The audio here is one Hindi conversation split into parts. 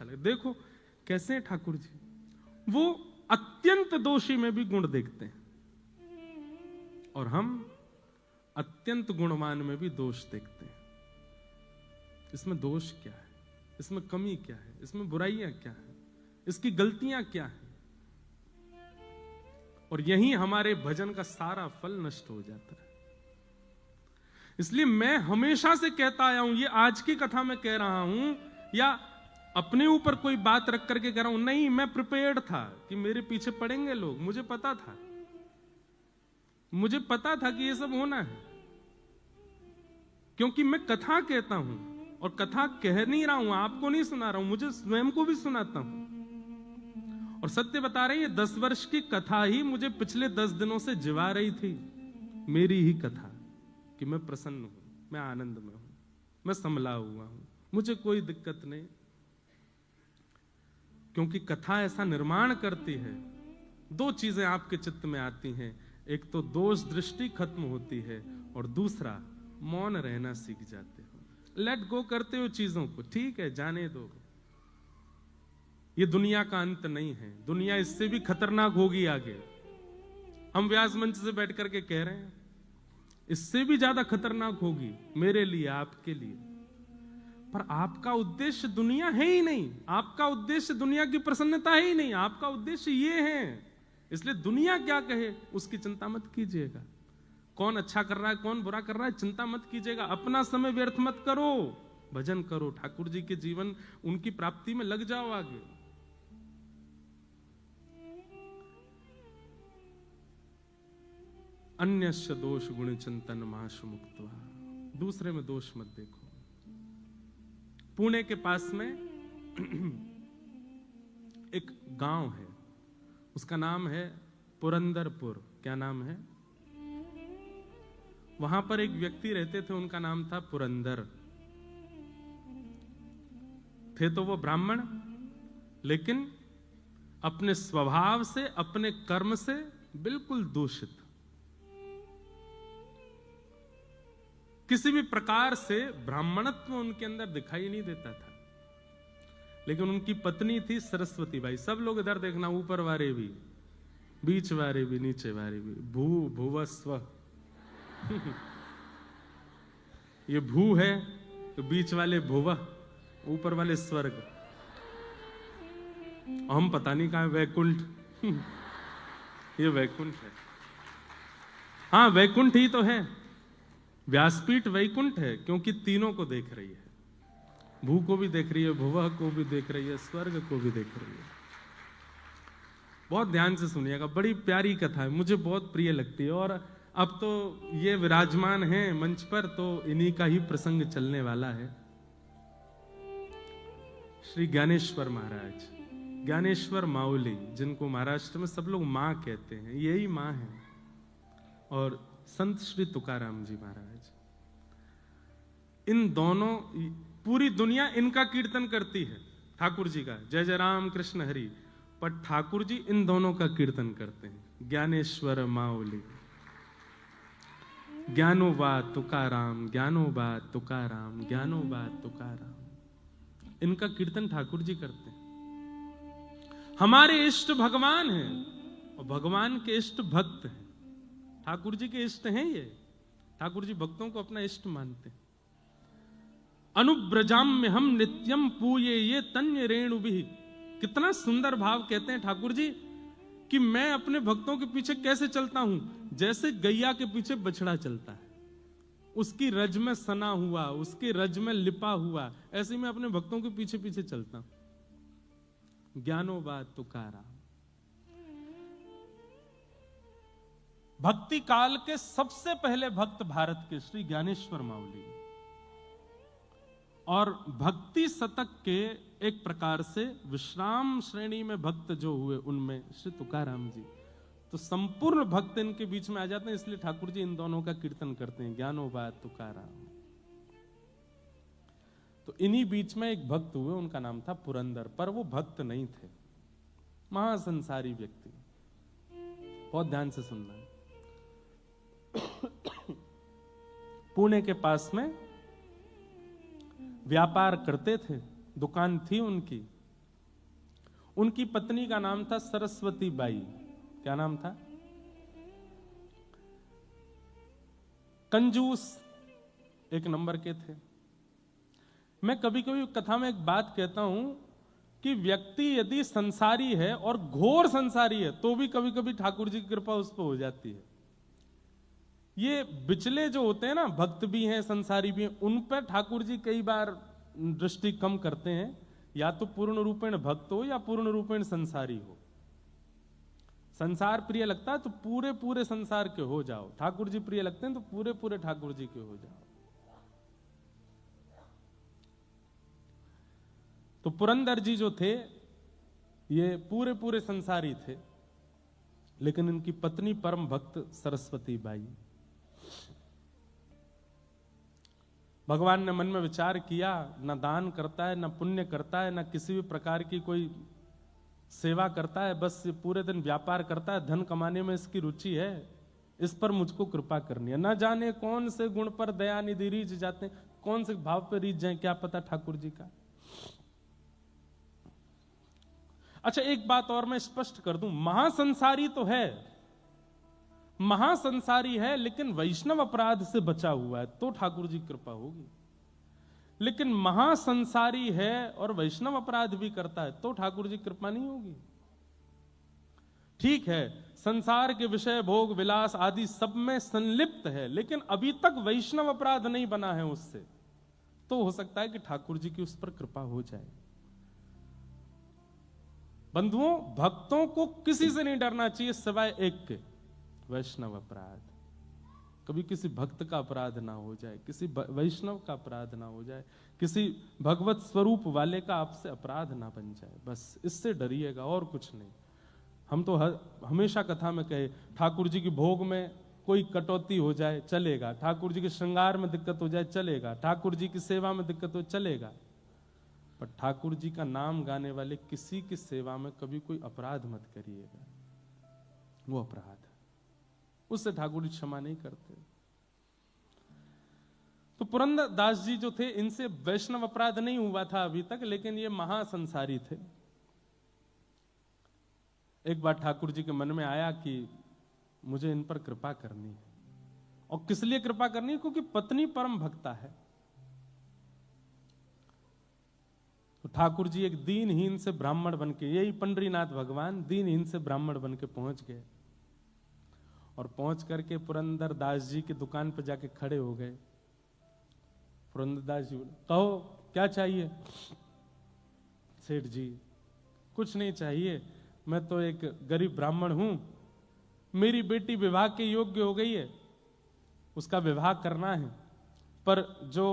अच्छा लगा। देखो कैसे हैं ठाकुर जी, वो अत्यंत दोषी में भी गुण देखते हैं और हम अत्यंत गुणवान में भी दोष देखते हैं। इसमें दोष क्या है, इसमें कमी क्या है, इसमें बुराइयां क्या है, इसकी गलतियां क्या है, और यही हमारे भजन का सारा फल नष्ट हो जाता है। इसलिए मैं हमेशा से कहता आया हूं, ये आज की कथा में कह रहा हूं या अपने ऊपर कोई बात रख करके कह रहा हूं, नहीं, मैं प्रिपेयर्ड था कि मेरे पीछे पड़ेंगे लोग, मुझे पता था कि ये सब होना है, क्योंकि मैं कथा कहता हूं और कथा कह नहीं रहा हूं, आपको नहीं सुना रहा हूं, मुझे स्वयं को भी सुनाता हूं। और सत्य बता रहे हैं, ये 10 वर्ष की कथा ही मुझे पिछले 10 दिनों से जिवा रही थी, मेरी ही कथा, कि मैं प्रसन्न हूं, मैं आनंद में हूं, मैं संभला हुआ हूं, मुझे कोई दिक्कत नहीं। क्योंकि कथा ऐसा निर्माण करती है, 2 चीजें आपके चित्त में आती हैं, एक तो दोष दृष्टि खत्म होती है और दूसरा मौन रहना सीख जाते हो, लेट गो करते हो चीजों को, ठीक है जाने दो, ये दुनिया का अंत नहीं है, दुनिया इससे भी खतरनाक होगी आगे। हम व्यास मंच से बैठ करके कह रहे हैं, इससे भी ज्यादा खतरनाक होगी मेरे लिए, आपके लिए। पर आपका उद्देश्य दुनिया है ही नहीं, आपका उद्देश्य दुनिया की प्रसन्नता है ही नहीं, आपका उद्देश्य ये है। इसलिए दुनिया क्या कहे उसकी चिंता मत कीजिएगा, कौन अच्छा कर रहा है कौन बुरा कर रहा है चिंता मत कीजिएगा, अपना समय व्यर्थ मत करो, भजन करो, ठाकुर जी के जीवन उनकी प्राप्ति में लग जाओ आगे। अन्यस्य दोष गुण चिंतन माशु मुक्त्वा, दूसरे में दोष मत देखो। पुणे के पास में एक गांव है, उसका नाम है पुरंदरपुर। क्या नाम है? वहां पर एक व्यक्ति रहते थे, उनका नाम था पुरंदर। थे तो वो ब्राह्मण, लेकिन अपने स्वभाव से, अपने कर्म से बिल्कुल दूषित। किसी भी प्रकार से ब्राह्मणत्व उनके अंदर दिखाई नहीं देता था। लेकिन उनकी पत्नी थी सरस्वती बाई। सब लोग इधर देखना, ऊपर वाले भी, बीच वाले भी, नीचे वाले भी। भूवस्व ये भू है तो बीच वाले भुव, ऊपर वाले स्वर्ग। हम पता नहीं कहां वैकुंठ ये वैकुंठ है। हाँ, वैकुंठ ही तो है, व्यासपीठ वैकुंठ है, क्योंकि तीनों को देख रही है, भू को भी देख रही है, भुवः को भी देख रही है, स्वर्ग को भी देख रही है। बहुत ध्यान से सुनिएगा, बड़ी प्यारी कथा है, मुझे बहुत प्रिय लगती है। और अब तो ये विराजमान है मंच पर, तो इन्हीं का ही प्रसंग चलने वाला है। श्री ज्ञानेश्वर महाराज, ज्ञानेश्वर माउली, जिनको महाराष्ट्र में सब लोग मां कहते हैं, यही मां है। और संत श्री तुकाराम जी महाराज, इन दोनों, पूरी दुनिया इनका कीर्तन करती है, ठाकुर जी का, जय जय राम कृष्ण हरि, पर ठाकुर जी इन दोनों का कीर्तन करते हैं। ज्ञानेश्वर माउली, ज्ञानोबा तुकाराम, ज्ञानोबा तुकाराम, ज्ञानोबा तुकाराम, इनका कीर्तन ठाकुर जी करते हैं। हमारे इष्ट भगवान हैं और भगवान के इष्ट भक्त हैं, ठाकुर जी के इष्ट हैं ये। ठाकुर जी भक्तों को अपना इष्ट मानते हैं। अनुब्रजाम में हम नित्यम पूये ये तन्य रेणु भी, कितना सुंदर भाव कहते हैं ठाकुर जी कि मैं अपने भक्तों के पीछे कैसे चलता हूं, जैसे गैया के पीछे बछड़ा चलता है, उसकी रज में सना हुआ, उसकी रज में लिपा हुआ, ऐसे मैं अपने भक्तों के पीछे पीछे चलता हूं। ज्ञानोबा तुकाराम, भक्ति काल के सबसे पहले भक्त भारत के श्री ज्ञानेश्वर माउली, और भक्ति शतक के एक प्रकार से विश्राम श्रेणी में भक्त जो हुए उनमें श्री तुकाराम जी, तो संपूर्ण भक्त इनके बीच में आ जाते हैं। इसलिए ठाकुर जी इन दोनों का कीर्तन करते हैं, ज्ञानोबा तुकाराम। तो इन्हीं बीच में एक भक्त हुए, उनका नाम था पुरंदर, पर वो भक्त नहीं थे, महासंसारी व्यक्ति। बहुत ध्यान से सुनना है। पुणे के पास में व्यापार करते थे, दुकान थी उनकी, उनकी पत्नी का नाम था सरस्वती बाई। क्या नाम था? कंजूस एक नंबर के थे। मैं कभी कभी कथा में एक बात कहता हूं कि व्यक्ति यदि संसारी है और घोर संसारी है तो भी कभी कभी ठाकुर जी की कृपा उस पर हो जाती है। ये बिचले जो होते हैं ना, भक्त भी हैं संसारी भी हैं, उन पर ठाकुर जी कई बार दृष्टि कम करते हैं। या तो पूर्ण रूपेण भक्त हो या पूर्ण रूपेण संसारी हो। संसार प्रिय लगता है तो पूरे पूरे संसार के हो जाओ, ठाकुर जी प्रिय लगते हैं तो पूरे पूरे ठाकुर जी के हो जाओ। तो पुरंदर जी जो थे ये पूरे पूरे संसारी थे, लेकिन इनकी पत्नी परम भक्त सरस्वती बाई। भगवान ने मन में विचार किया, न दान करता है, न पुण्य करता है, न किसी भी प्रकार की कोई सेवा करता है, बस ये पूरे दिन व्यापार करता है, धन कमाने में इसकी रुचि है, इस पर मुझको कृपा करनी है। न जाने कौन से गुण पर दया निधि रीझ जाते हैं, कौन से भाव पर रीझ जाए, क्या पता ठाकुर जी का। अच्छा, एक बात और मैं स्पष्ट कर दूं, महासंसारी तो है, महासंसारी है, लेकिन वैष्णव अपराध से बचा हुआ है तो ठाकुर जी की कृपा होगी। लेकिन महासंसारी है और वैष्णव अपराध भी करता है तो ठाकुर जी की कृपा नहीं होगी। ठीक है, संसार के विषय भोग विलास आदि सब में संलिप्त है, लेकिन अभी तक वैष्णव अपराध नहीं बना है उससे, तो हो सकता है कि ठाकुर जी की उस पर कृपा हो जाए। बंधुओं, भक्तों को किसी से नहीं डरना चाहिए सिवाय एक के, वैष्णव अपराध। कभी किसी भक्त का अपराध ना हो जाए, किसी वैष्णव का अपराध ना हो जाए, किसी भगवत स्वरूप वाले का आपसे अपराध ना बन जाए, बस इससे डरिएगा और कुछ नहीं। हम तो हमेशा कथा में कहे, ठाकुर जी की भोग में कोई कटौती हो जाए चलेगा, ठाकुर जी के श्रृंगार में दिक्कत हो जाए चलेगा, ठाकुर जी की सेवा में दिक्कत हो चलेगा, पर ठाकुर जी का नाम गाने वाले किसी की सेवा में कभी कोई अपराध मत करिएगा, वो अपराध है, उससे ठाकुर जी क्षमा नहीं करते। तो पुरंदर दास जी जो थे, इनसे वैष्णव अपराध नहीं हुआ था अभी तक, लेकिन ये महासंसारी थे। एक बार ठाकुर जी के मन में आया कि मुझे इन पर कृपा करनी है, और किस लिए कृपा करनी है? क्योंकि पत्नी परम भक्ता है। तो ठाकुर जी एक दीनहीन से ब्राह्मण बनके, यही पंडरीनाथ भगवान दीनहीन से ब्राह्मण बनके पहुंच गए, और पहुंच करके पुरंदर दास जी की दुकान पर जाके खड़े हो गए। पुरंदर दास जी बोले, कहो क्या चाहिए? सेठ जी, कुछ नहीं चाहिए, मैं तो एक गरीब ब्राह्मण हूं, मेरी बेटी विवाह के योग्य हो गई है, उसका विवाह करना है, पर जो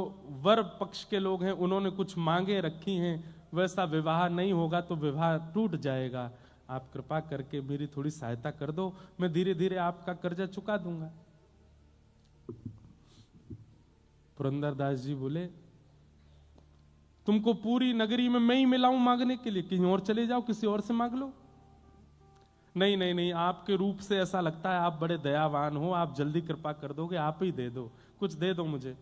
वर पक्ष के लोग हैं उन्होंने कुछ मांगे रखी हैं, वैसा विवाह नहीं होगा तो विवाह टूट जाएगा, आप कृपा करके मेरी थोड़ी सहायता कर दो, मैं धीरे धीरे आपका कर्जा चुका दूंगा। पुरंदरदास जी बोले, तुमको पूरी नगरी में मैं ही मिलाऊं मांगने के लिए, कहीं और चले जाओ, किसी और से मांग लो। नहीं नहीं नहीं, आपके रूप से ऐसा लगता है आप बड़े दयावान हो, आप जल्दी कृपा कर दोगे, आप ही दे दो, कुछ दे दो मुझे।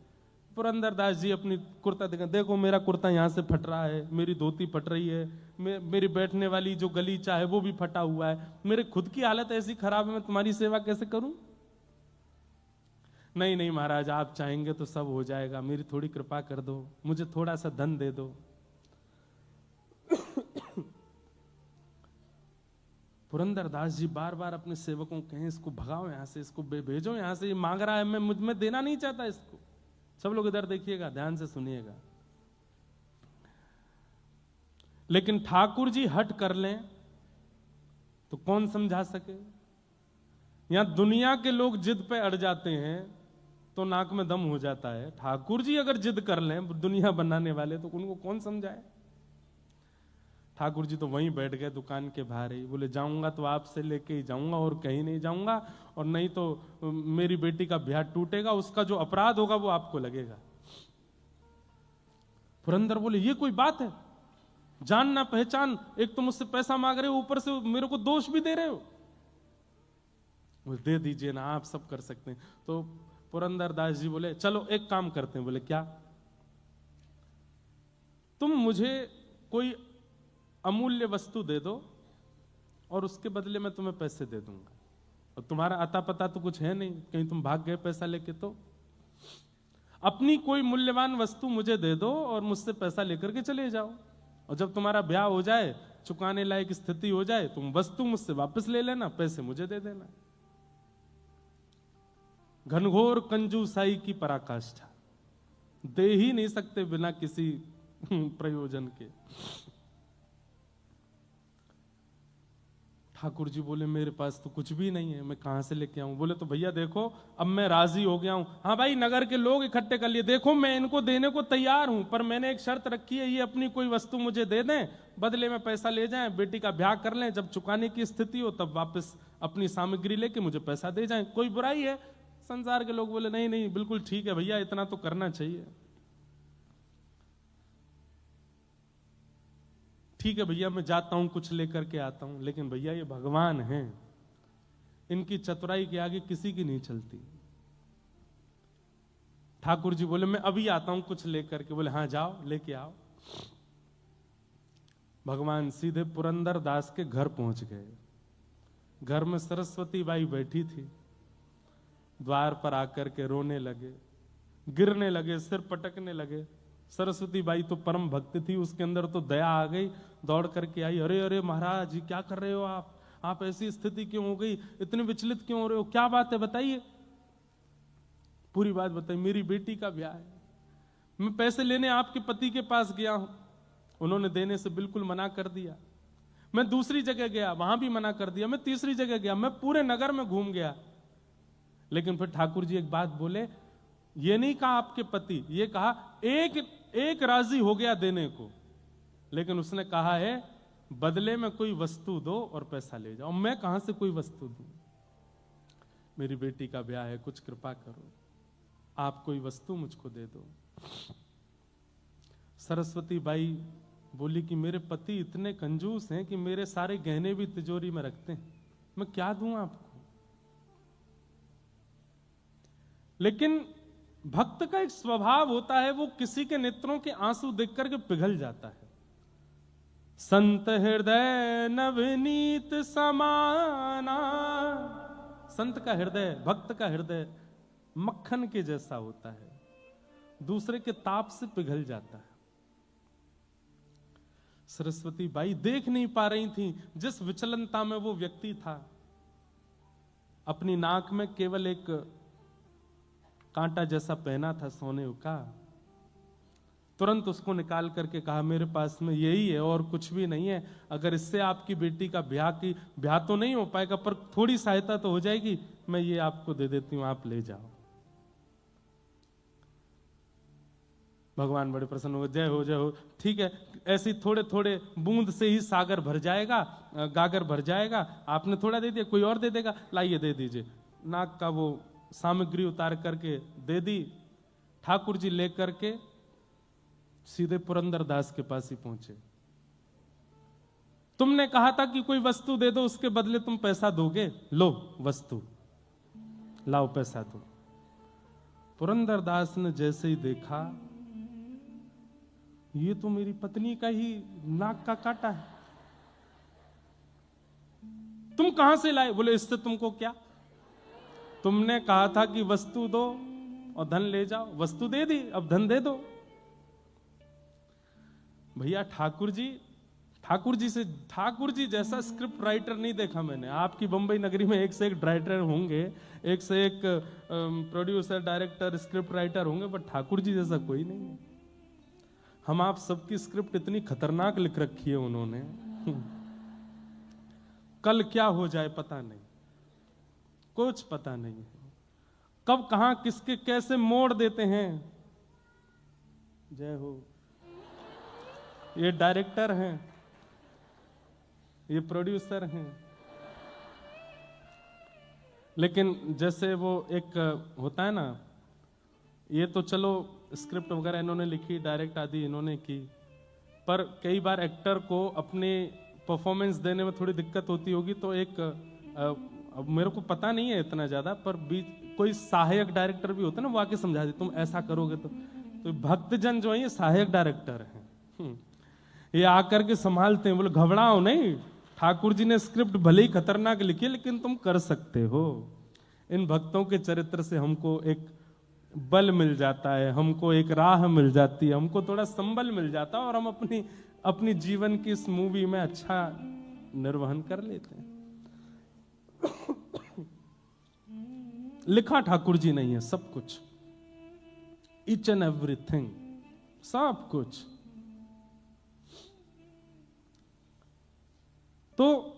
पुरंदरदास जी अपनी कुर्ता देखा, देखो मेरा कुर्ता यहाँ से फट रहा है, मेरी धोती फट रही है, मेरी बैठने वाली जो गलीचा है वो भी फटा हुआ है, मेरे खुद की हालत ऐसी खराब है, मैं तुम्हारी सेवा कैसे करूं? नहीं नहीं महाराज, आप चाहेंगे तो सब हो जाएगा, मेरी थोड़ी कृपा कर दो, मुझे थोड़ा सा धन दे दो। पुरंदरदास जी बार बार अपने सेवकों कहें, इसको भगाओ यहां से, इसको भेजो यहां से, ये मांग रहा है, मैं मुझ में देना नहीं चाहता इसको। सब लोग इधर देखिएगा, ध्यान से सुनिएगा। लेकिन ठाकुर जी हट कर लें तो कौन समझा सके? यहां दुनिया के लोग जिद पे अड़ जाते हैं तो नाक में दम हो जाता है, ठाकुर जी अगर जिद कर लें, दुनिया बनाने वाले, तो उनको कौन समझाए? ठाकुर जी तो वहीं बैठ गए दुकान के बाहर ही, बोले जाऊंगा तो आपसे लेके ही जाऊंगा और कहीं नहीं जाऊंगा, और नहीं तो मेरी बेटी का ब्याह टूटेगा, उसका जो अपराध होगा वो आपको लगेगा। पुरंदर बोले, ये कोई बात है? जान ना पहचान, एक तो मुझसे पैसा मांग रहे हो, ऊपर से मेरे को दोष भी दे रहे हो। बोले दे दीजिए ना, आप सब कर सकते हैं। तो पुरंदर दास जी बोले, चलो एक काम करते हैं। बोले क्या? तुम मुझे कोई अमूल्य वस्तु दे दो और उसके बदले में तुम्हें पैसे दे दूंगा, और तुम्हारा अता पता तो कुछ है नहीं, कहीं तुम भाग गए पैसा लेके, तो अपनी कोई मूल्यवान वस्तु मुझे दे दो और मुझसे पैसा लेकर के चले जाओ, और जब तुम्हारा ब्याह हो जाए, चुकाने लायक स्थिति हो जाए, तुम वस्तु मुझसे वापस ले लेना, पैसे मुझे दे देना। घनघोर कंजूसाई की पराकाष्ठा, दे ही नहीं सकते बिना किसी प्रयोजन के। ठाकुर जी बोले मेरे पास तो कुछ भी नहीं है, मैं कहां से लेके आऊं? बोले तो भैया देखो, अब मैं राजी हो गया हूं। हाँ भाई, नगर के लोग इकट्ठे कर लिए, देखो मैं इनको देने को तैयार हूं, पर मैंने एक शर्त रखी है, ये अपनी कोई वस्तु मुझे दे दें, बदले में पैसा ले जाएं, बेटी का ब्याह कर लें, जब चुकाने की स्थिति हो तब वापस अपनी सामग्री लेके मुझे पैसा दे जाएं, कोई बुराई है? संसार के लोग बोले नहीं नहीं, बिल्कुल ठीक है भैया, इतना तो करना चाहिए। ठीक है भैया, मैं जाता हूं, कुछ लेकर के आता हूं, लेकिन भैया ये भगवान हैं, इनकी चतुराई के आगे किसी की नहीं चलती। ठाकुर जी बोले मैं अभी आता हूं कुछ लेकर के। बोले हाँ जाओ, लेके आओ। भगवान सीधे पुरंदर दास के घर पहुंच गए। घर में सरस्वती बाई बैठी थी, द्वार पर आकर के रोने लगे, गिरने लगे, सिर पटकने लगे। सरस्वती बाई तो परम भक्त थी, उसके अंदर तो दया आ गई, दौड़ करके आई, अरे अरे महाराज जी क्या कर रहे हो आप ऐसी स्थिति क्यों हो गई, इतने विचलित क्यों हो रहे हो, क्या बात है बताइए। पूरी बात बताइए। मेरी बेटी का ब्याह है, मैं पैसे लेने आपके पति के पास गया हूं, उन्होंने देने से बिल्कुल मना कर दिया। मैं दूसरी जगह गया, वहां भी मना कर दिया। मैं तीसरी जगह गया, मैं पूरे नगर में घूम गया, लेकिन फिर ठाकुर जी एक बात बोले, ये नहीं कहा आपके पति, ये कहा एक राजी हो गया देने को, लेकिन उसने कहा है बदले में कोई वस्तु दो और पैसा ले जाओ। मैं कहां से कोई वस्तु दूं? मेरी बेटी का ब्याह है, कुछ कृपा करो, आप कोई वस्तु मुझको दे दो। सरस्वती बाई बोली कि मेरे पति इतने कंजूस हैं कि मेरे सारे गहने भी तिजोरी में रखते हैं, मैं क्या दूं आपको? लेकिन भक्त का एक स्वभाव होता है, वो किसी के नेत्रों के आंसू देख करके पिघल जाता है। संत हृदय नवनीत समाना, संत का हृदय, भक्त का हृदय मक्खन के जैसा होता है, दूसरे के ताप से पिघल जाता है। सरस्वती बाई देख नहीं पा रही थी जिस विचलनता में वो व्यक्ति था। अपनी नाक में केवल एक कांटा जैसा पहना था सोने का, तुरंत उसको निकाल करके कहा मेरे पास में यही है और कुछ भी नहीं है, अगर इससे आपकी बेटी का ब्याह तो नहीं हो पाएगा पर थोड़ी सहायता तो हो जाएगी, मैं ये आपको दे देती हूं, आप ले जाओ। भगवान बड़े प्रसन्न हो, जय हो जय हो, ठीक है, ऐसी थोड़े थोड़े बूंद से ही सागर भर जाएगा, गागर भर जाएगा, आपने थोड़ा दे दिया, कोई और दे देगा, लाइए दे दीजिए। नाक का वो सामग्री उतार करके दे दी। ठाकुर जी लेकर के सीधे पुरंदर दास के पास ही पहुंचे। तुमने कहा था कि कोई वस्तु दे दो, उसके बदले तुम पैसा दोगे, लो वस्तु, लाओ पैसा दो। पुरंदर दास ने जैसे ही देखा, ये तो मेरी पत्नी का ही नाक का काटा है, तुम कहां से लाए? बोले इससे तुमको क्या, तुमने कहा था कि वस्तु दो और धन ले जाओ, वस्तु दे दी, अब धन दे दो। भैया ठाकुर जी जैसा स्क्रिप्ट राइटर नहीं देखा मैंने। आपकी बंबई नगरी में एक से एक राइटर होंगे, एक से एक प्रोड्यूसर, डायरेक्टर, स्क्रिप्ट राइटर होंगे, पर ठाकुर जी जैसा कोई नहीं है। हम आप सबकी स्क्रिप्ट इतनी खतरनाक लिख रखी है उन्होंने, कल क्या हो जाए पता नहीं, कुछ पता नहीं है, कब कहां किसके कैसे मोड़ देते हैं। जय हो। ये डायरेक्टर हैं, ये प्रोड्यूसर हैं, लेकिन जैसे वो एक होता है ना, ये तो चलो स्क्रिप्ट वगैरह इन्होंने लिखी, डायरेक्ट आदि इन्होंने की, पर कई बार एक्टर को अपने परफॉर्मेंस देने में थोड़ी दिक्कत होती होगी, तो एक अब मेरे को पता नहीं है इतना ज्यादा, पर कोई सहायक डायरेक्टर भी होता है ना, वो आके समझा दे तुम ऐसा करोगे तो भक्तजन जो है ये सहायक डायरेक्टर हैं। ये आकर के संभालते हैं, बोले घबराओ नहीं, ठाकुर जी ने स्क्रिप्ट भले ही खतरनाक लिखी है लेकिन तुम कर सकते हो। इन भक्तों के चरित्र से हमको एक बल मिल जाता है, हमको एक राह मिल जाती है, हमको थोड़ा संबल मिल जाता है और हम अपनी जीवन की इस मूवी में अच्छा निर्वहन कर लेते हैं। लिखा ठाकुर जी नहीं है सब कुछ, ईच एंड एवरीथिंग, सब कुछ। तो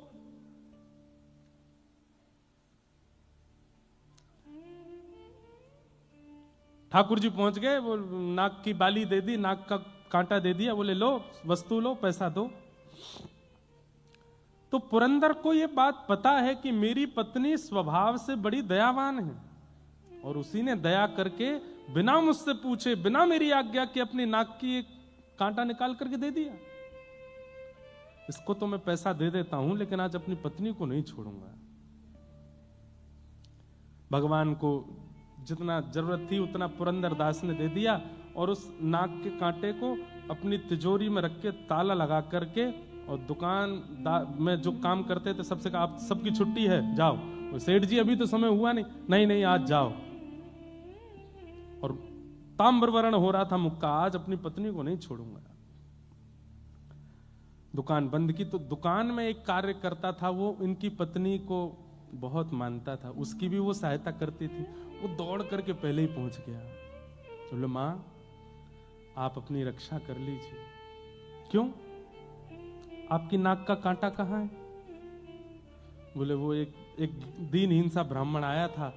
ठाकुर जी पहुंच गए, वो नाक की बाली दे दी, नाक का कांटा दे दिया, बोले लो वस्तु लो, पैसा दो। तो पुरंदर को यह बात पता है कि मेरी पत्नी स्वभाव से बड़ी दयावान है और उसी ने दया करके बिना मुझसे पूछे, बिना मेरी आज्ञा के अपनी नाक की एक कांटा निकाल करके दे दिया। इसको तो मैं पैसा दे देता हूं लेकिन आज अपनी पत्नी को नहीं छोड़ूंगा। भगवान को जितना जरूरत थी उतना पुरंदर दास ने दे दिया और उस नाक के कांटे को अपनी तिजोरी में रख के ताला लगा करके, और दुकान में जो काम करते थे सबसे कहा आप सबकी छुट्टी है जाओ। सेठ जी अभी तो समय हुआ नहीं, नहीं आज जाओ। और ताम्रवर्ण हो रहा था मुक्का, आज अपनी पत्नी को नहीं छोड़ूंगा। दुकान बंद की। तो दुकान में एक कार्य करता था, वो इनकी पत्नी को बहुत मानता था, उसकी भी वो सहायता करती थी। वो दौड़ करके पहले ही पहुंच गया, बोले मां आप अपनी रक्षा कर लीजिए। क्यों, आपकी नाक का कांटा कहां है? बोले वो एक दीनहीन सा ब्राह्मण आया था,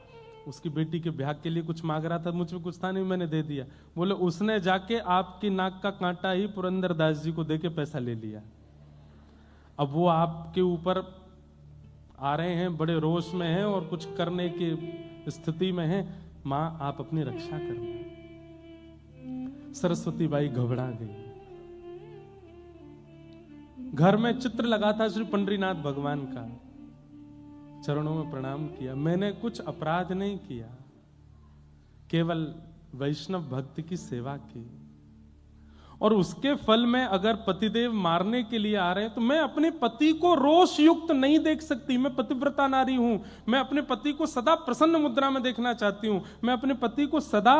उसकी बेटी के ब्याह के लिए कुछ मांग रहा था, मुझे कुछ था नहीं, मैंने दे दिया। बोले उसने जाके आपकी नाक का कांटा ही पुरंदर दास जी को देके पैसा ले लिया। अब वो आपके ऊपर आ रहे हैं, बड़े रोष में हैं और कुछ करने की स्थिति में हैं। मां आप अपनी रक्षा करना। सरस्वती बाई घबरा गई। घर में चित्र लगा था श्री पंडरीनाथ भगवान का, चरणों में प्रणाम किया। मैंने कुछ अपराध नहीं किया, केवल वैष्णव भक्ति की सेवा की, और उसके फल में अगर पतिदेव मारने के लिए आ रहे हैं तो मैं अपने पति को रोष युक्त नहीं देख सकती। मैं पतिव्रता नारी हूं, मैं अपने पति को सदा प्रसन्न मुद्रा में देखना चाहती हूं, मैं अपने पति को सदा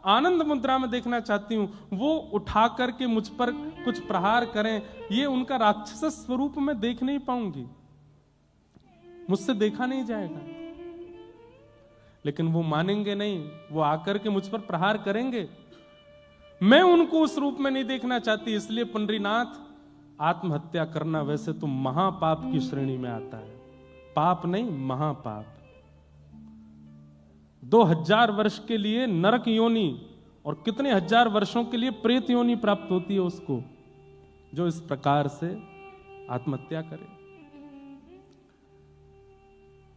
आनंद मुद्रा में देखना चाहती हूं। वो उठा करके मुझ पर कुछ प्रहार करें, ये उनका राक्षस स्वरूप में देख नहीं पाऊंगी, मुझसे देखा नहीं जाएगा। लेकिन वो मानेंगे नहीं, वो आकर के मुझ पर प्रहार करेंगे, मैं उनको उस रूप में नहीं देखना चाहती। इसलिए पंडरीनाथ आत्महत्या करना वैसे तो महापाप की श्रेणी में आता है, पाप नहीं महापाप। 2000 वर्ष के लिए नरक योनि और कितने हजार वर्षों के लिए प्रेत योनि प्राप्त होती है उसको, जो इस प्रकार से आत्महत्या करे।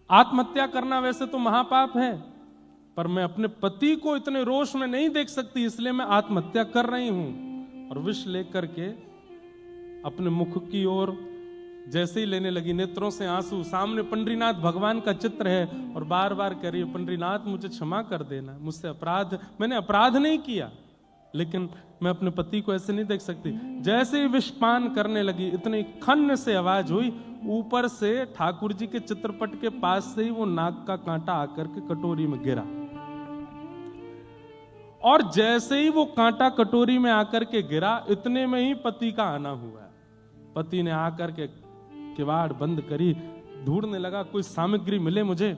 आत्महत्या करना वैसे तो महापाप है, पर मैं अपने पति को इतने रोष में नहीं देख सकती, इसलिए मैं आत्महत्या कर रही हूं। और विष लेकर के अपने मुख की ओर जैसे ही लेने लगी, नेत्रों से आंसू, सामने पंडरीनाथ भगवान का चित्र है और बार बार कह रही है पंडरीनाथ मुझे क्षमा कर देना, मुझसे अपराध, मैंने अपराध नहीं किया, लेकिन मैं अपने पति को ऐसे नहीं देख सकती। जैसे ही विषपान करने लगी, इतनी खन्न से आवाज हुई, ऊपर से ठाकुर जी के चित्रपट के पास से ही वो नाक का कांटा आकर के कटोरी में गिरा, और जैसे ही वो कांटा कटोरी में आकर के गिरा, इतने में ही पति का आना हुआ। पति ने आकर के किवाड़ बंद करी, ढूंढने लगा कोई सामग्री मिले मुझे,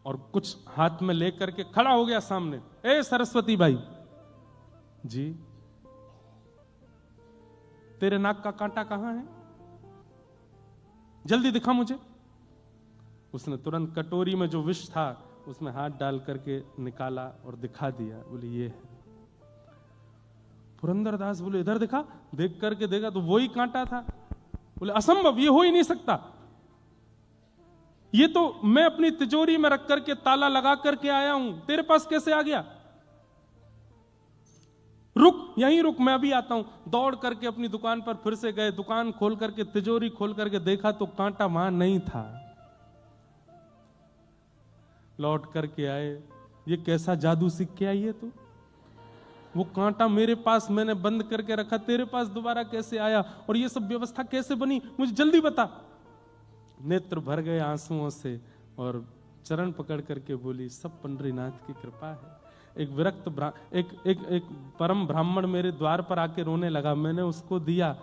और कुछ हाथ में लेकर के खड़ा हो गया सामने। ए सरस्वती बाई जी, तेरे नाक का कांटा कहां है, जल्दी दिखा मुझे। उसने तुरंत कटोरी में जो विष था उसमें हाथ डाल करके निकाला और दिखा दिया, बोले ये है। पुरंदरदास बोले इधर दिखा, देख करके देखा तो वही कांटा था। बोले असंभव, ये हो ही नहीं सकता, ये तो मैं अपनी तिजोरी में रख करके ताला लगा करके आया हूं, तेरे पास कैसे आ गया? रुक, यहीं रुक, मैं अभी आता हूं। दौड़ करके अपनी दुकान पर फिर से गए, दुकान खोल करके तिजोरी खोल करके देखा तो कांटा वहां नहीं था। लौट करके आए, ये कैसा जादू सीख के आई है तू? वो कांटा मेरे पास मैंने बंद करके रखा, तेरे पास दोबारा कैसे आया, और ये सब व्यवस्था कैसे बनी, मुझे जल्दी बता। नेत्र भर गए आंसुओं से और चरण पकड़ करके बोली, सब पंडरीनाथ की कृपा है। एक विरक्त एक परम ब्राह्मण मेरे द्वार पर आके रोने लगा, मैंने उसको दिया,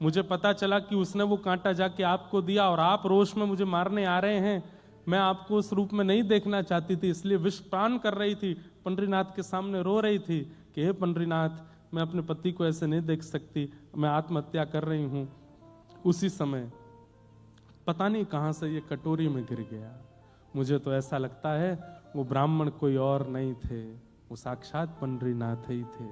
मुझे पता चला कि उसने वो कांटा जाके आपको दिया और आप रोष में मुझे मारने आ रहे हैं। मैं आपको उस रूप में नहीं देखना चाहती थी, इसलिए विष पान कर रही थी, पंडरीनाथ के सामने रो रही थी कि हे पंडरीनाथ, मैं अपने पति को ऐसे नहीं देख सकती, मैं आत्महत्या कर रही हूं। उसी समय पता नहीं कहां से ये कटोरी में गिर गया। मुझे तो ऐसा लगता है वो ब्राह्मण कोई और नहीं थे, वो साक्षात पंडरीनाथ ही थे।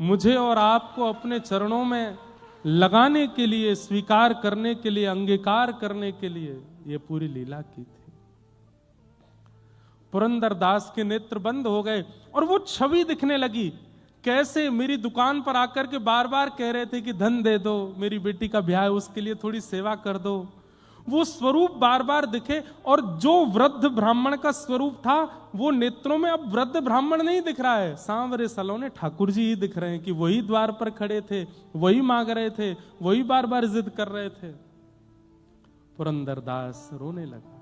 मुझे और आपको अपने चरणों में लगाने के लिए, स्वीकार करने के लिए, अंगीकार करने के लिए ये पूरी लीला की थी। पुरंदर दास के नेत्र बंद हो गए और वो छवि दिखने लगी, कैसे मेरी दुकान पर आकर के बार बार कह रहे थे कि धन दे दो, मेरी बेटी का ब्याह है उसके लिए थोड़ी सेवा कर दो। वो स्वरूप बार बार दिखे, और जो वृद्ध ब्राह्मण का स्वरूप था वो नेत्रों में अब वृद्ध ब्राह्मण नहीं दिख रहा है, सांवरे सलोने ठाकुर जी ही दिख रहे हैं कि वही द्वार पर खड़े थे, वही मांग रहे थे, वही बार बार जिद कर रहे थे। पुरंदर दास रोने लगा,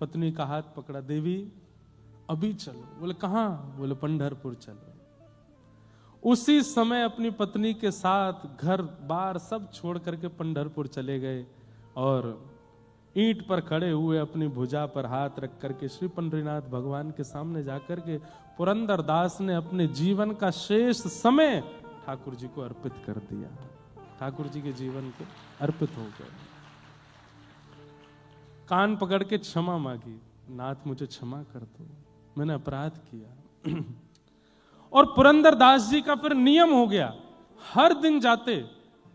पत्नी का हाथ पकड़ा, देवी अभी चलो। बोले कहां? बोले पंढरपुर चलो। उसी समय अपनी पत्नी के साथ घर बार सब छोड़ करके पंढरपुर चले गए और ईंट पर खड़े हुए अपनी भुजा पर हाथ रख करके श्री पंडरीनाथ भगवान के सामने जाकर के पुरंदर दास ने अपने जीवन का शेष समय ठाकुर जी को अर्पित कर दिया। ठाकुर जी के जीवन को अर्पित हो गए। कान पकड़ के क्षमा मांगी, नाथ मुझे क्षमा कर दो, मैंने अपराध किया। और पुरंदर दास जी का फिर नियम हो गया, हर दिन जाते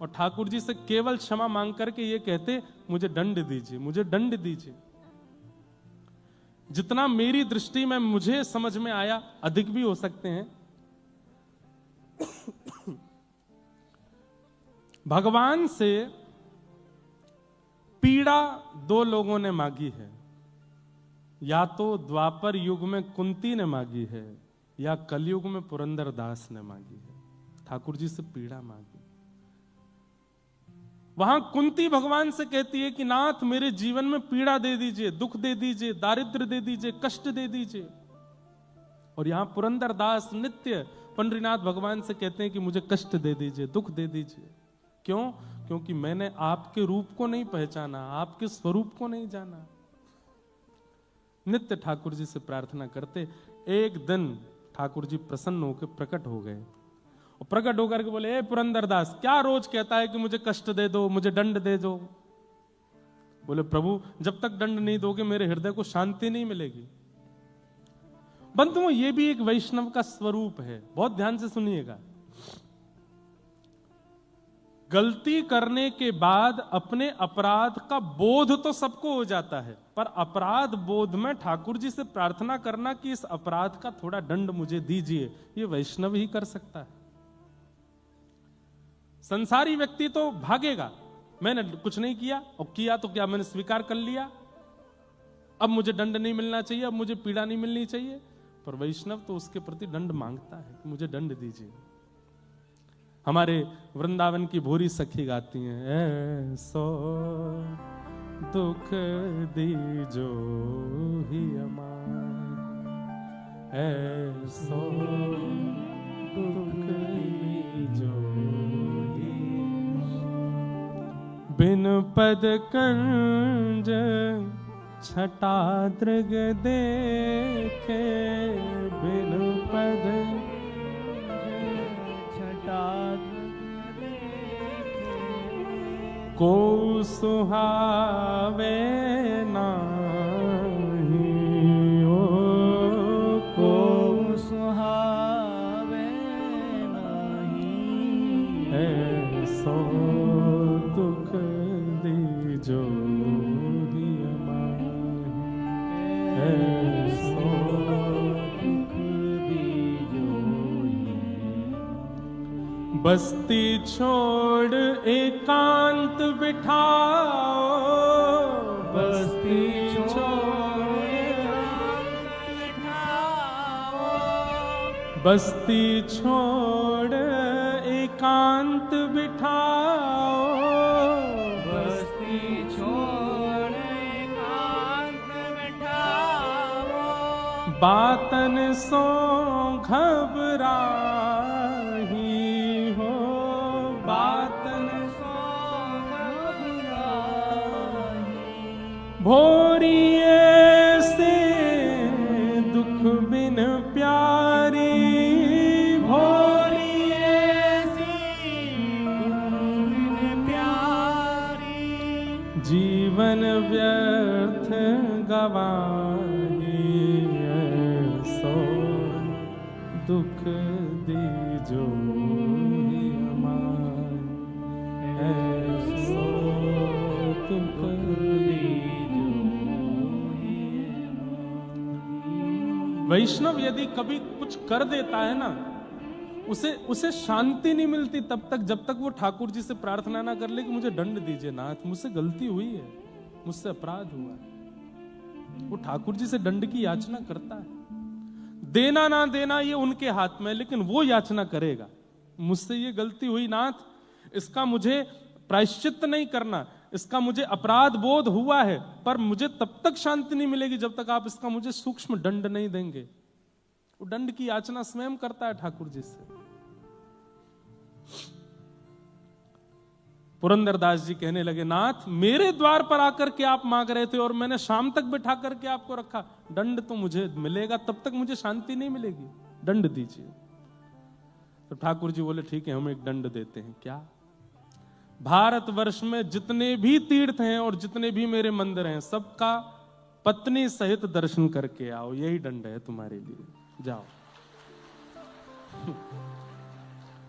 और ठाकुर जी से केवल क्षमा मांग करके ये कहते, मुझे दंड दीजिए, मुझे दंड दीजिए। जितना मेरी दृष्टि में मुझे समझ में आया, अधिक भी हो सकते हैं। भगवान से पीड़ा दो लोगों ने मांगी है, या तो द्वापर युग में कुंती ने मांगी है या कलयुग में पुरंदर दास ने मांगी है। ठाकुर जी से पीड़ा मांगी। वहां कुंती भगवान से कहती है कि नाथ मेरे जीवन में पीड़ा दे दीजिए, दुख दे दीजिए, दारिद्र्य दे दीजिए, कष्ट दे दीजिए। और यहां पुरंदर दास नित्य पंडरीनाथ भगवान से कहते हैं कि मुझे कष्ट दे दीजिए, दुख दे दीजिए। क्यों? क्योंकि मैंने आपके रूप को नहीं पहचाना, आपके स्वरूप को नहीं जाना। नित्य ठाकुर जी से प्रार्थना करते। एक दिन ठाकुर जी प्रसन्न होकर प्रकट हो गए और प्रकट होकर के बोले, ए पुरंदर दास, क्या रोज कहता है कि मुझे कष्ट दे दो, मुझे दंड दे दो। बोले प्रभु, जब तक दंड नहीं दोगे मेरे हृदय को शांति नहीं मिलेगी। बंधुओं, ये भी एक वैष्णव का स्वरूप है, बहुत ध्यान से सुनिएगा। गलती करने के बाद अपने अपराध का बोध तो सबको हो जाता है, पर अपराध बोध में ठाकुर जी से प्रार्थना करना कि इस अपराध का थोड़ा दंड मुझे दीजिए, ये वैष्णव ही कर सकता है। संसारी व्यक्ति तो भागेगा, मैंने कुछ नहीं किया, और किया तो क्या, मैंने स्वीकार कर लिया, अब मुझे दंड नहीं मिलना चाहिए, अब मुझे पीड़ा नहीं मिलनी चाहिए। पर वैष्णव तो उसके प्रति दंड मांगता है कि मुझे दंड दीजिए। हमारे वृंदावन की भूरी सखी गाती हैं, ऐसो दुख दीजो ही अमार, ऐसो दुख दीजो ही, बिन पद कंज छटा दृग देखे, बिन पद को सुहावे नाही, ओ को सुहावे नाही, ऐसो दुख दीजो ही अमाही, ऐसो दुख दीजो ही। बस्ती छोड़ एकांत बिठाओ, बस्ती छोड़ एकांत बिठाओ, बस्ती छोड़ एकांत बिठाओ, बस्ती छोड़ एकांत बिठाओ, बातन सो घबराही हो, बातन सो घबराही, भोरिए से दुख बिन प्यारी, भोरिए सी बिन प्यारी, जीवन व्यर्थ गवाही, ऐसो दुख दीजो हमारे, ऐसो दुख दीजो। वैष्णव यदि कभी कुछ कर देता है ना, उसे शांति नहीं मिलती तब तक जब तक वो ठाकुर जी से प्रार्थना ना कर ले कि मुझे दंड दीजिए नाथ, मुझसे गलती हुई है, मुझसे अपराध हुआ है। वो ठाकुर जी से दंड की याचना करता है। देना ना देना ये उनके हाथ में, लेकिन वो याचना करेगा, मुझसे ये गलती हुई नाथ, इसका मुझे प्रायश्चित नहीं करना, इसका मुझे अपराध बोध हुआ है, पर मुझे तब तक शांति नहीं मिलेगी जब तक आप इसका मुझे सूक्ष्म दंड नहीं देंगे। वो दंड की याचना स्वयं करता है ठाकुर जी से। पुरंदरदास जी कहने लगे, नाथ मेरे द्वार पर आकर के आप मांग रहे थे और मैंने शाम तक बिठा करके आपको रखा, दंड तो मुझे मिलेगा, तब तक मुझे शांति नहीं मिलेगी, दंड दीजिए। तो ठाकुर जी बोले ठीक है, हम एक दंड देते हैं। क्या? भारतवर्ष में जितने भी तीर्थ हैं और जितने भी मेरे मंदिर हैं, सबका पत्नी सहित दर्शन करके आओ, यही दंड है तुम्हारे लिए, जाओ।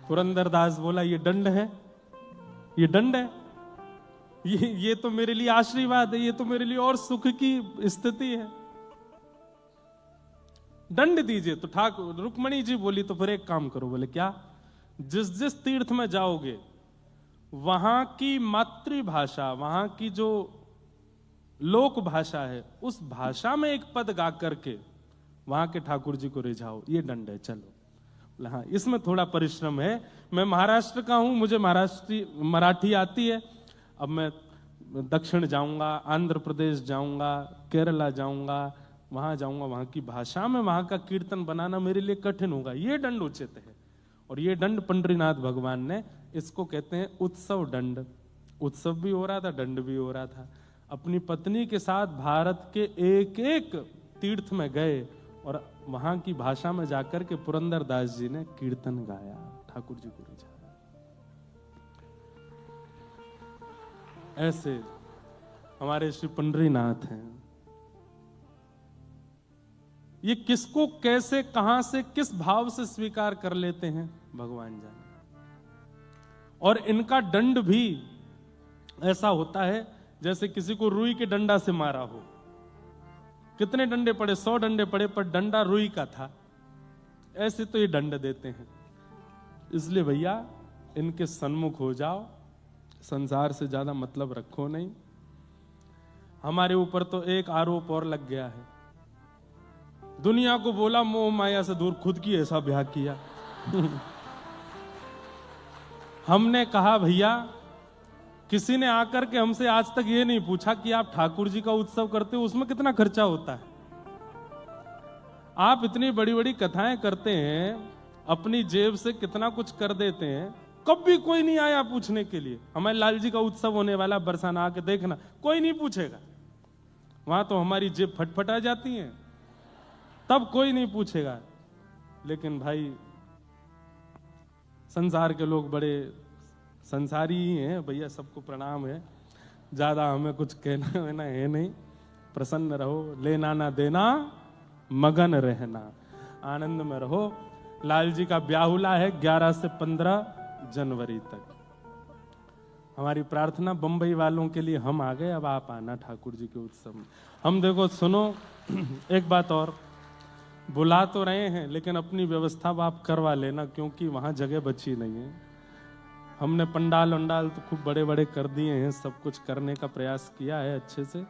पुरंदरदास बोला, ये दंड है, ये दंड है, ये तो मेरे लिए आशीर्वाद है, ये तो मेरे लिए और सुख की स्थिति है, दंड दीजिए। तो ठाकुर रुक्मणी जी बोली, तो फिर एक काम करो। बोले क्या? जिस जिस तीर्थ में जाओगे वहां की मातृभाषा, वहां की जो लोक भाषा है, उस भाषा में एक पद गा करके वहां के ठाकुर जी को रिझाओ, ये दंड है, चलो। हाँ, इसमें थोड़ा परिश्रम है, मैं महाराष्ट्र का हूं, मुझे मराठी आती है, अब मैं दक्षिण जाऊंगा, आंध्र प्रदेश जाऊंगा, केरला जाऊंगा, वहां जाऊंगा, वहां की भाषा में वहां का कीर्तन बनाना मेरे लिए कठिन होगा, ये दंड उचित है। और ये दंड पंडरीनाथ भगवान ने, इसको कहते हैं उत्सव दंड। उत्सव भी हो रहा था, दंड भी हो रहा था। अपनी पत्नी के साथ भारत के एक एक तीर्थ में गए और वहां की भाषा में जाकर के पुरंदरदास जी ने कीर्तन गाया, ठाकुर जी को रिझाया। ऐसे हमारे श्री पंडरीनाथ हैं। ये किसको कैसे, कहां से, किस भाव से स्वीकार कर लेते हैं भगवान जाने। और इनका दंड भी ऐसा होता है जैसे किसी को रुई के डंडा से मारा हो। कितने डंडे पड़े? 100 डंडे पड़े, पर डंडा रुई का था। ऐसे तो ये दंड देते हैं। इसलिए भैया इनके सन्मुख हो जाओ, संसार से ज्यादा मतलब रखो नहीं। हमारे ऊपर तो एक आरोप और लग गया है, दुनिया को बोला मोह माया से दूर, खुद की ऐसा ब्याह किया। हमने कहा भैया, किसी ने आकर के हमसे आज तक ये नहीं पूछा कि आप ठाकुर जी का उत्सव करते हो, उसमें कितना खर्चा होता है। आप इतनी बड़ी बड़ी कथाएं करते हैं, अपनी जेब से कितना कुछ कर देते हैं, कभी कोई नहीं आया पूछने के लिए। हमारे लाल जी का उत्सव होने वाला, बरसाना, आके देखना, कोई नहीं पूछेगा। वहां तो हमारी जेब फटफटा जाती है, तब कोई नहीं पूछेगा। लेकिन भाई संसार के लोग बड़े संसारी ही हैं भैया, सबको प्रणाम है, ज्यादा हमें कुछ कहना वेना है नहीं। प्रसन्न रहो, लेना ना देना, मगन रहना, आनंद में रहो। लाल जी का ब्याहुला है 11 से 15 जनवरी तक। हमारी प्रार्थना बंबई वालों के लिए, हम आ गए, अब आप आना ठाकुर जी के उत्सव में। हम देखो सुनो, एक बात और, बुला तो रहे हैं लेकिन अपनी व्यवस्था आप करवा लेना, क्योंकि वहां जगह बची नहीं है। हमने पंडाल वंडाल तो खूब बड़े बड़े कर दिए हैं, सब कुछ करने का प्रयास किया है अच्छे से,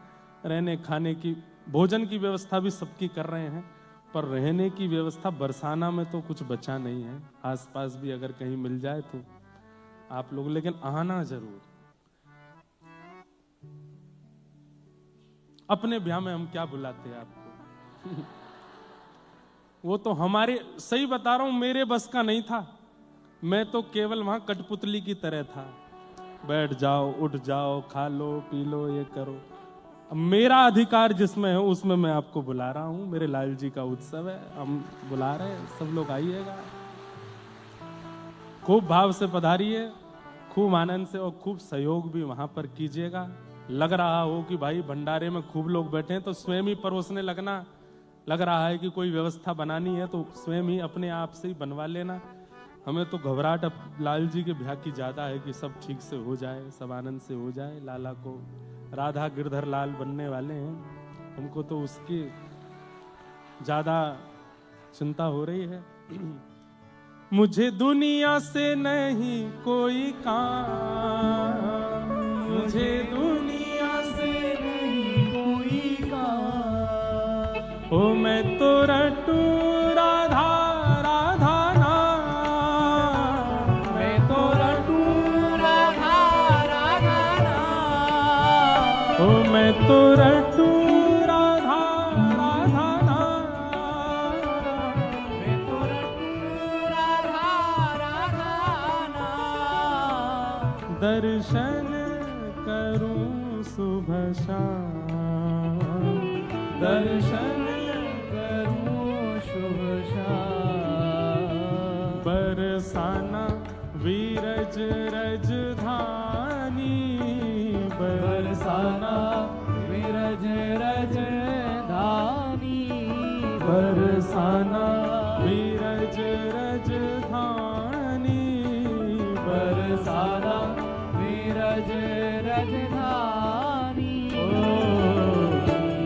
रहने खाने की, भोजन की व्यवस्था भी सबकी कर रहे हैं। पर रहने की व्यवस्था बरसाना में तो कुछ बचा नहीं है। आसपास भी अगर कहीं मिल जाए तो आप लोग, लेकिन आना जरूर। अपने ब्याह में हम क्या बुलाते हैं आपको? वो तो हमारे, सही बता रहा हूं, मेरे बस का नहीं था। मैं तो केवल वहां कठपुतली की तरह था। बैठ जाओ, उठ जाओ, खा लो, पी लो, ये करो। अब मेरा अधिकार जिसमें है उसमें मैं आपको बुला रहा हूं। मेरे लाल जी का उत्सव है, हम बुला रहे हैं, सब लोग आइएगा। खूब भाव से पधारिए, खूब आनंद से और खूब सहयोग भी वहां पर कीजिएगा। लग रहा हो कि भाई भंडारे में खूब लोग बैठे हैं तो स्वयं ही परोसने लगना। लग रहा है कि कोई व्यवस्था बनानी है तो स्वयं ही अपने आप से ही बनवा लेना। हमें तो घबराहट अब लाल जी के ब्याह की ज्यादा है कि सब ठीक से हो जाए, सब आनंद से हो जाए। लाला को राधा गिरधर लाल बनने वाले हैं, हमको तो उसकी ज्यादा चिंता हो रही है। मुझे दुनिया से नहीं कोई काम, मुझे दुनिया से नहीं कोई काम। ओ मैं तो रटू राधा राधा नाम, मैं तो रटू राधा राधा नाम। ओ मैं तो रटू राधा राधा नाम, मैं तो रटू राधा राधा नाम। दर्शन करूं सुबह शाम, दर्शन करूं शुभ शाम। बरसाना वीरज रज धानी, बरसाना विरज रज धानी। बरसाना वीरज रज धानी, बरसाना विरज रज धानी।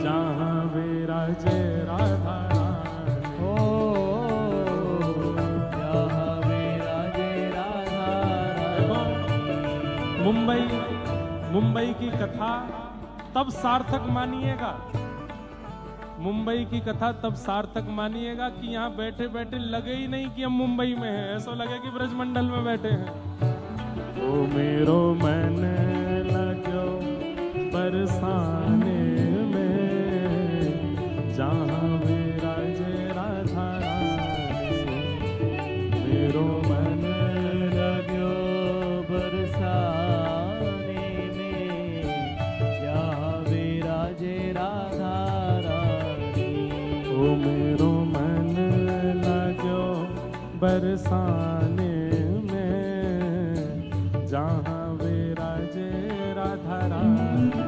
जहाँ विराजे राधा रानी, जहाँ विराजे राधा रानी। मुंबई की कथा तब सार्थक मानिएगा, मुंबई की कथा तब सार्थक मानिएगा कि यहाँ बैठे बैठे लगे ही नहीं कि हम मुंबई में हैं, ऐसा लगे कि ब्रजमंडल में बैठे हैं। ओ मेरो मन लगो बरसाने में, जहाँ विराजे राधा रानी। मेरो मन लगो बरसाने में, जहाँ विराजे राधा रानी। ओ मेरो मन लगो बरसाने में, जहाँ विराजे राधा रानी।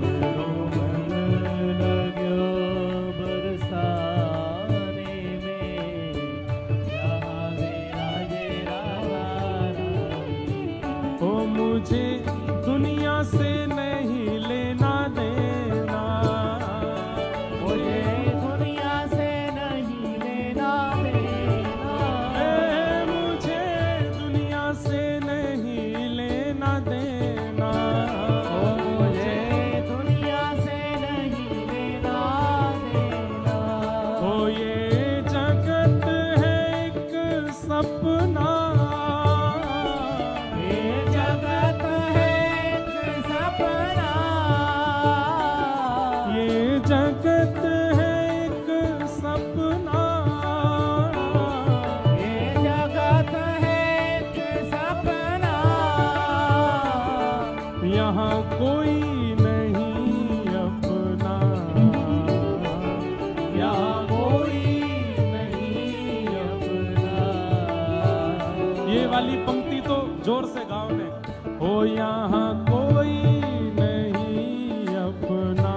मेरो मन लगो बरसाने में, जहाँ विराजे राधा रानी। ओ मुझे दुनिया से नहीं लेना देना, मुझे दुनिया से नहीं लेना देना। मुझे दुनिया से नहीं लेना देना। मुझे दुनिया से नहीं लेना देना। ओ ये जगत है एक सपना, ये जगत है एक सपना। ये जगत है एक सपना। ये जगत है एक सपना। यहाँ कोई नहीं अपना, यहाँ कोई नहीं अपना। ये वाली पंक्ति तो जोर से गाओ ने। ओ यहाँ कोई नहीं अपना,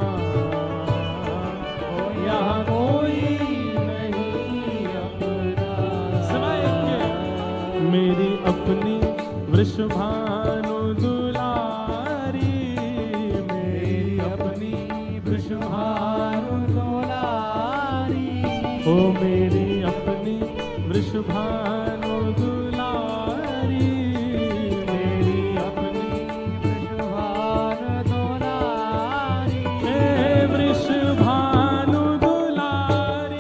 ओ यहाँ कोई नहीं अपना। सिवाय इसके मेरी अपनी वृषभानु दुलारी, मेरी अपनी वृषभानु दुलारी। ओ मेरी अपनी वृषभानु दुलारी, मेरी अपनी वृषभानु दुलारी। वृषभानु दुलारी।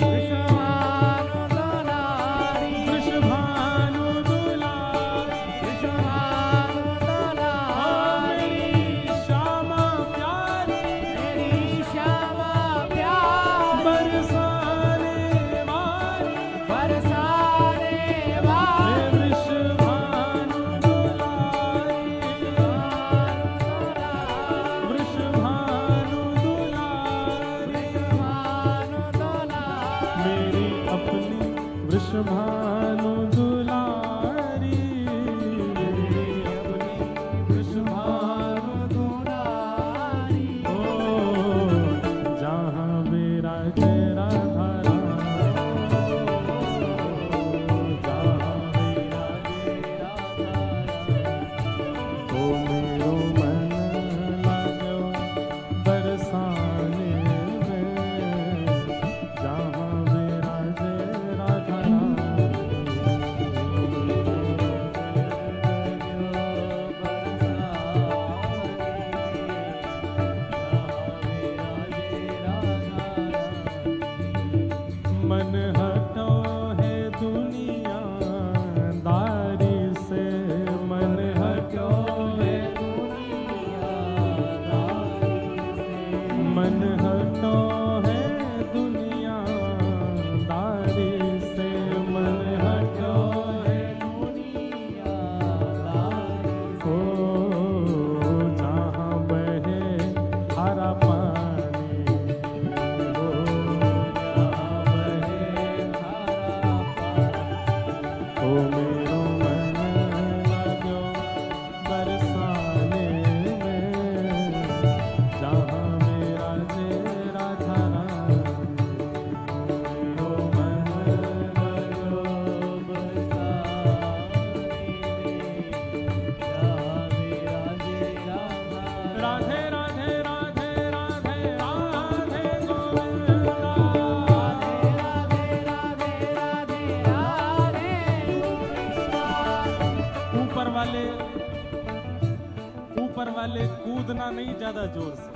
ऊपर वाले कूदना नहीं ज्यादा जोर से,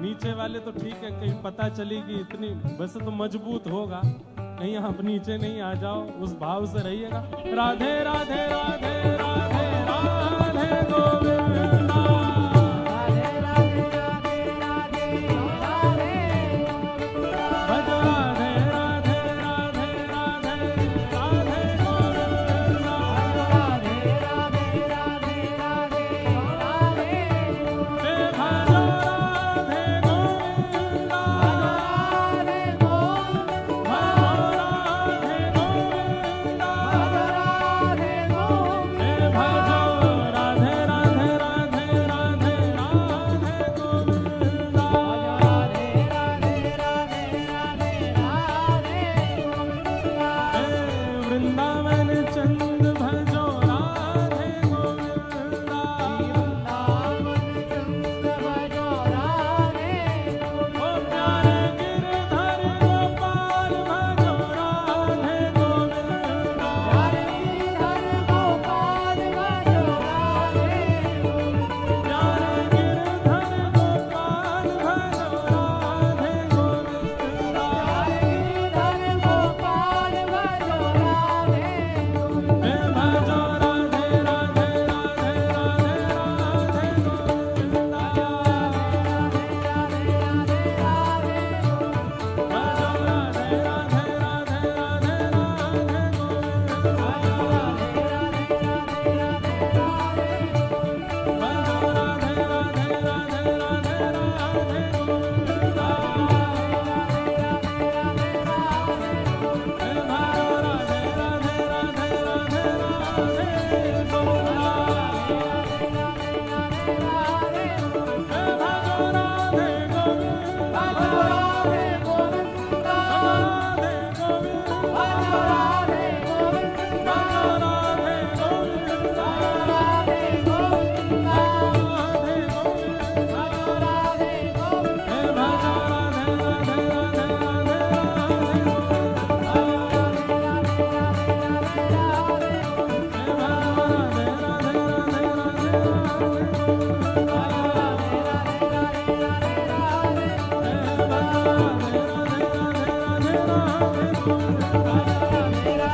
नीचे वाले तो ठीक है, कहीं पता चली कि इतनी, वैसे तो मजबूत होगा, कहीं आप नीचे नहीं आ जाओ, उस भाव से रहिएगा। राधे राधे राधे राधे राधे गोविंदा, राधे राधे राधे राधे राधे भज राधे राधे राधे राधे राधे गोविंदा, राधे राधे राधे राधे राधे हे भज राधे गोविंदा, राधे गोविंद भज राधे गोविंदा, राधे गोविंद हे भज राधे राधे राधे राधे राधे गोविंदा, राधे राधे राधे राधे राधे हे वृंदावन चंद भजो राधे गोविंदा, वृंदावन चंद भजो राधे ओ प्यारे गिरधर गोपाल भजो राधे गोविंदा, हरे हर गोपाल भजो राधे प्यारे गिरधर गोपाल भजो राधे गोविंदा, हरे हर गोपाल भजो राधे हे भजो राधे राधे राधे राधे राधे गोविंदा, भजो राधे राधे राधे राधे राधे गोविंदा, भजो राधे राधे राधे राधे राधे गोविंदा, हे भजो राधे राधे राधे राधे राधे गोविंदा, हे भजो राधे गोविंदा, राधे गोविंदा, राधे गोविंदा, भजो राधे गोविंदा, राधे गोविंदा, राधे गोविंदा, राधे गोविंदा, राधे गोविंद हे भजो राधे राधे राधे राधे राधे गोविंदा, हे भजो राधे राधे राधे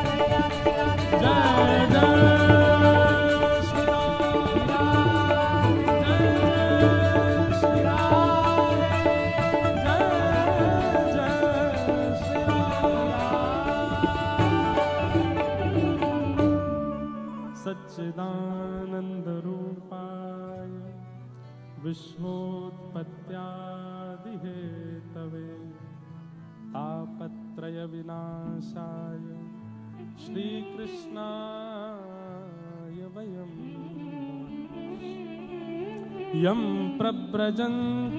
सच्चिदानंद रूपाय विश्वोत्पत्त्यादि हेतवे तापत्रय विनाशाय श्रीकृष्णाय वयं यं प्रव्रजन्ति